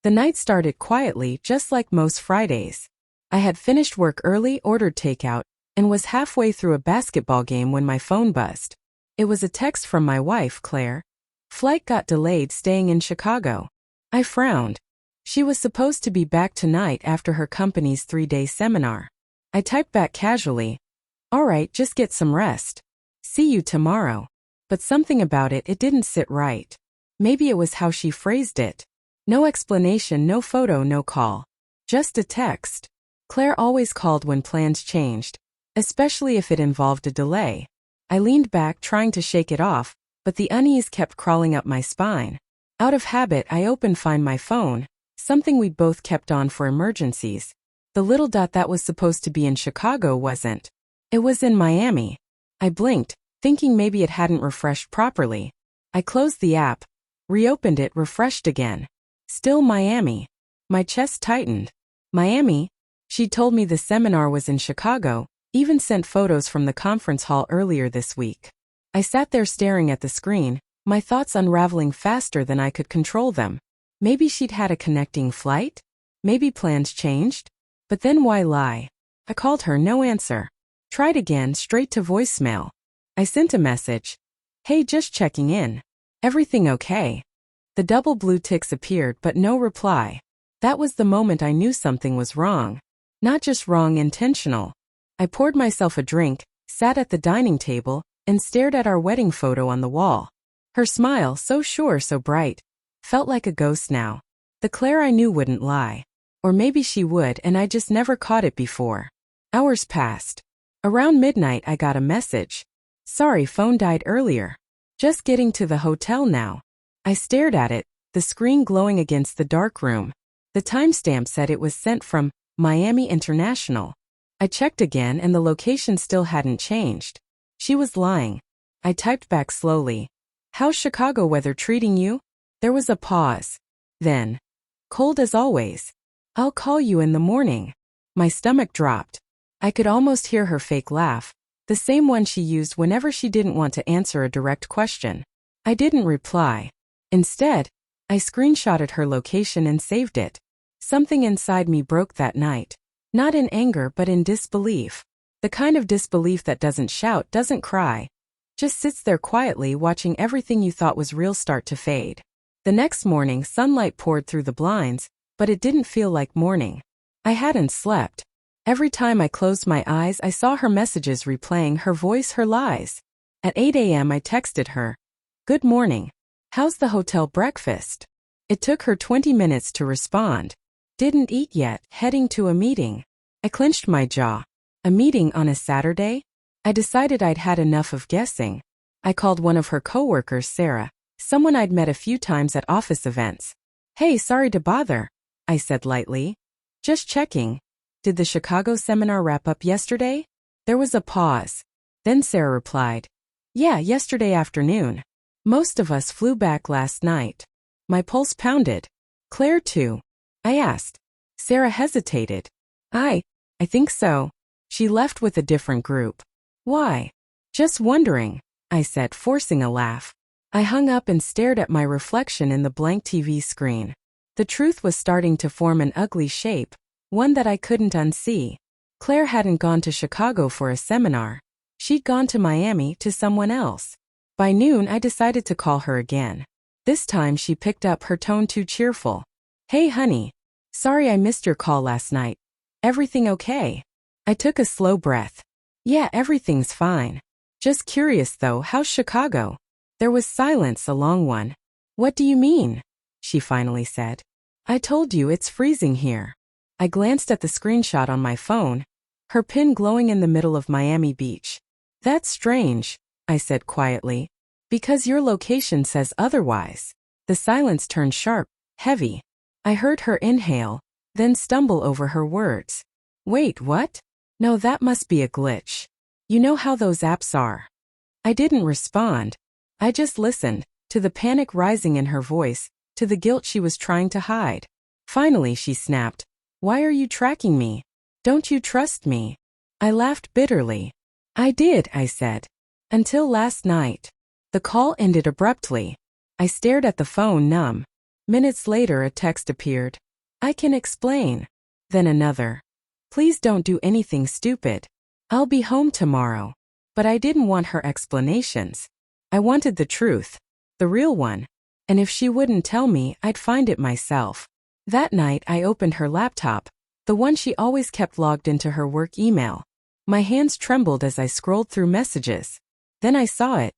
The night started quietly, just like most Fridays. I had finished work early, ordered takeout, and was halfway through a basketball game when my phone buzzed. It was a text from my wife, Claire. Flight got delayed, staying in Chicago. I frowned. She was supposed to be back tonight after her company's 3-day seminar. I typed back casually, "All right, just get some rest. See you tomorrow." But something about it didn't sit right. Maybe it was how she phrased it. No explanation, no photo, no call. Just a text. Claire always called when plans changed, especially if it involved a delay. I leaned back, trying to shake it off, but the unease kept crawling up my spine. Out of habit, I opened Find My Phone, something we'd both kept on for emergencies. The little dot that was supposed to be in Chicago wasn't. It was in Miami. I blinked, thinking maybe it hadn't refreshed properly. I closed the app, reopened it, refreshed again. Still Miami. My chest tightened. Miami? She'd told me the seminar was in Chicago, even sent photos from the conference hall earlier this week. I sat there staring at the screen, my thoughts unraveling faster than I could control them. Maybe she'd had a connecting flight? Maybe plans changed? But then why lie? I called her, no answer. Tried again, straight to voicemail. I sent a message. "Hey, just checking in. Everything okay?" The double blue ticks appeared, but no reply. That was the moment I knew something was wrong. Not just wrong, intentional. I poured myself a drink, sat at the dining table, and stared at our wedding photo on the wall. Her smile, so sure, so bright, felt like a ghost now. The Claire I knew wouldn't lie. Or maybe she would, and I just never caught it before. Hours passed. Around midnight I got a message. "Sorry, phone died earlier. Just getting to the hotel now." I stared at it, the screen glowing against the dark room. The timestamp said it was sent from Miami International. I checked again and the location still hadn't changed. She was lying. I typed back slowly. "How's Chicago weather treating you?" There was a pause. Then, "Cold as always. I'll call you in the morning." My stomach dropped. I could almost hear her fake laugh, the same one she used whenever she didn't want to answer a direct question. I didn't reply. Instead, I screenshotted her location and saved it. Something inside me broke that night. Not in anger, but in disbelief. The kind of disbelief that doesn't shout, doesn't cry. Just sits there quietly, watching everything you thought was real start to fade. The next morning, sunlight poured through the blinds, but it didn't feel like morning. I hadn't slept. Every time I closed my eyes, I saw her messages replaying, her voice, her lies. At 8 a.m. I texted her, "Good morning. How's the hotel breakfast?" It took her 20 minutes to respond. "Didn't eat yet, heading to a meeting." I clenched my jaw. A meeting on a Saturday? I decided I'd had enough of guessing. I called one of her coworkers, Sarah, someone I'd met a few times at office events. "Hey, sorry to bother," I said lightly. "Just checking. Did the Chicago seminar wrap up yesterday?" There was a pause. Then Sarah replied, "Yeah, yesterday afternoon. Most of us flew back last night." My pulse pounded. "Claire too?" I asked. Sarah hesitated. I think so. She left with a different group." "Why?" "Just wondering," I said, forcing a laugh. I hung up and stared at my reflection in the blank TV screen. The truth was starting to form an ugly shape, one that I couldn't unsee. Claire hadn't gone to Chicago for a seminar. She'd gone to Miami, to someone else. By noon, I decided to call her again. This time she picked up, her tone too cheerful. "Hey honey. Sorry I missed your call last night. Everything okay?" I took a slow breath. "Yeah, everything's fine. Just curious though, how's Chicago?" There was silence, a long one. "What do you mean?" she finally said. "I told you it's freezing here." I glanced at the screenshot on my phone, her pin glowing in the middle of Miami Beach. "That's strange," I said quietly, "because your location says otherwise." The silence turned sharp, heavy. I heard her inhale, then stumble over her words. "Wait, what? No, that must be a glitch. You know how those apps are." I didn't respond. I just listened, to the panic rising in her voice, to the guilt she was trying to hide. Finally she snapped, "Why are you tracking me? Don't you trust me?" I laughed bitterly. "I did," I said. "Until last night." The call ended abruptly. I stared at the phone, numb. Minutes later, a text appeared. I can explain. Then another. Please don't do anything stupid. I'll be home tomorrow. But I didn't want her explanations. I wanted the truth. The real one. And if she wouldn't tell me, I'd find it myself. That night, I opened her laptop, the one she always kept logged into her work email. My hands trembled as I scrolled through messages. Then I saw it.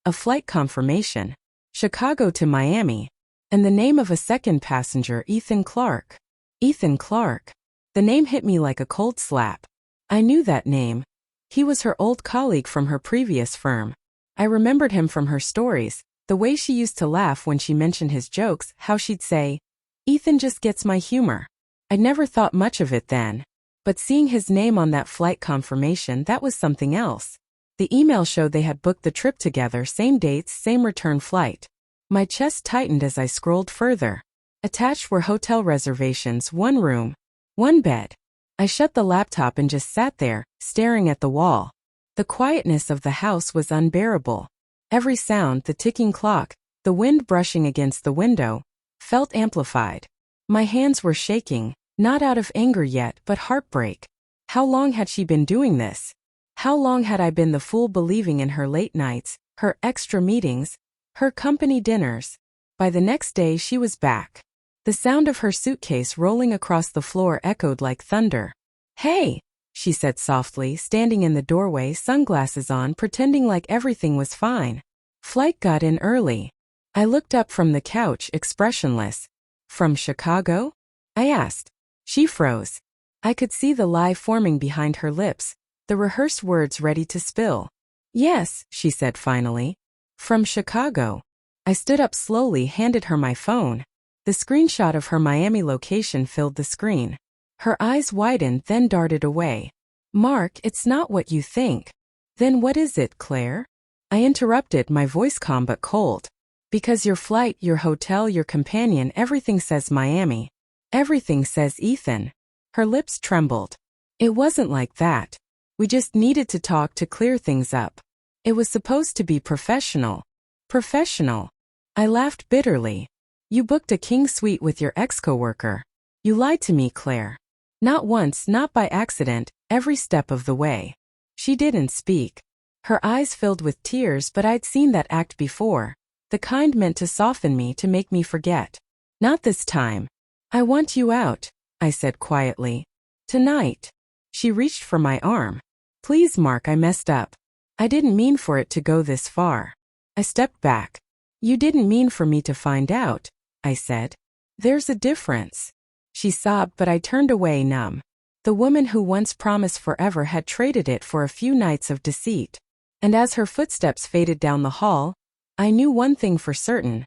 A flight confirmation. Chicago to Miami. And the name of a second passenger, Ethan Clark. Ethan Clark. The name hit me like a cold slap. I knew that name. He was her old colleague from her previous firm. I remembered him from her stories, the way she used to laugh when she mentioned his jokes, how she'd say, Ethan just gets my humor. I'd never thought much of it then. But seeing his name on that flight confirmation, that was something else. The email showed they had booked the trip together, same dates, same return flight. My chest tightened as I scrolled further. Attached were hotel reservations, 1 room, 1 bed. I shut the laptop and just sat there, staring at the wall. The quietness of the house was unbearable. Every sound, the ticking clock, the wind brushing against the window, felt amplified. My hands were shaking, not out of anger yet, but heartbreak. How long had she been doing this? How long had I been the fool believing in her late nights, her extra meetings, her company dinners? By the next day she was back. The sound of her suitcase rolling across the floor echoed like thunder. Hey, she said softly, standing in the doorway, sunglasses on, pretending like everything was fine. Flight got in early. I looked up from the couch, expressionless. From Chicago? I asked. She froze. I could see the lie forming behind her lips, the rehearsed words ready to spill. Yes, she said finally. From Chicago. I stood up slowly, handed her my phone. The screenshot of her Miami location filled the screen. Her eyes widened, then darted away. Mark, it's not what you think. Then what is it, Claire? I interrupted, my voice calm but cold. Because your flight, your hotel, your companion, everything says Miami. Everything says Ethan. Her lips trembled. It wasn't like that. We just needed to talk to clear things up. It was supposed to be professional. Professional. I laughed bitterly. You booked a king suite with your ex-coworker. You lied to me, Claire. Not once, not by accident, every step of the way. She didn't speak. Her eyes filled with tears, but I'd seen that act before. The kind meant to soften me, to make me forget. Not this time. I want you out, I said quietly. Tonight. She reached for my arm. Please, Mark, I messed up. I didn't mean for it to go this far. I stepped back. You didn't mean for me to find out, I said. There's a difference. She sobbed, but I turned away, numb. The woman who once promised forever had traded it for a few nights of deceit. And as her footsteps faded down the hall, I knew one thing for certain.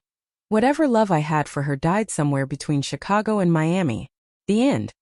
Whatever love I had for her died somewhere between Chicago and Miami. The end.